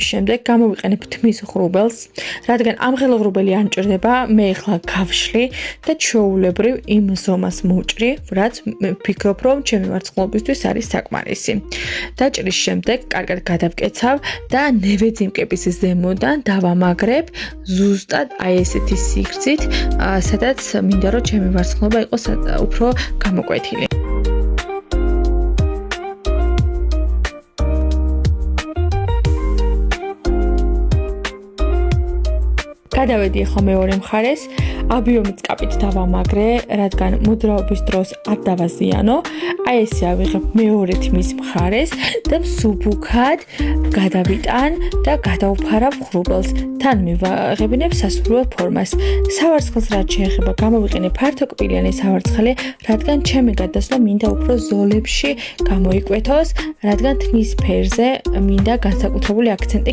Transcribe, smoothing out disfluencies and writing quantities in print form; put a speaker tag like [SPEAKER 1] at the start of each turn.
[SPEAKER 1] შემდეგ გამოვიყენებ თმის ღრუბელს, რადგან ამ ღრუბელი არ მჭირდება, მე ახლა გავშლი და ჩვეულებრივ იმ ზომას მოვჭრი, რაც ვფიქრობ, რომ ჩემი ვარცხლობისთვის არის საკმარისი. დაჭრის შემდეგ კარგად გადავკეცავ და ნევეძიმკების ზემოდან დავამაგრებ ზუსტად აი ესეთი სიგრძით, სადაც მინდა რომ ჩემი ვარცხლობა იყოს უფრო გამოკვეთილი. გადავედი ახლა მეორე მხარეს, აბიომი წკაპით დავამაგრე, რადგან მოძრაობის დროს არ დავაზიანო. აი ესე ავიღებ მეორე თმის მხარეს და მსუბუქად გადავიტან და გადავფარავ ღრუბელს. თან მივაღებინებ სასურველ ფორმას. სავარცხელს რაც შეეხება, გამოვიყენე ფართოკბილიანი სავარცხელი, რადგან ჩემი გადასვლა მინდა უფრო ზოლებში გამოიკვეთოს, რადგან თმის ფერზე მინდა განსაკუთრებული აქცენტი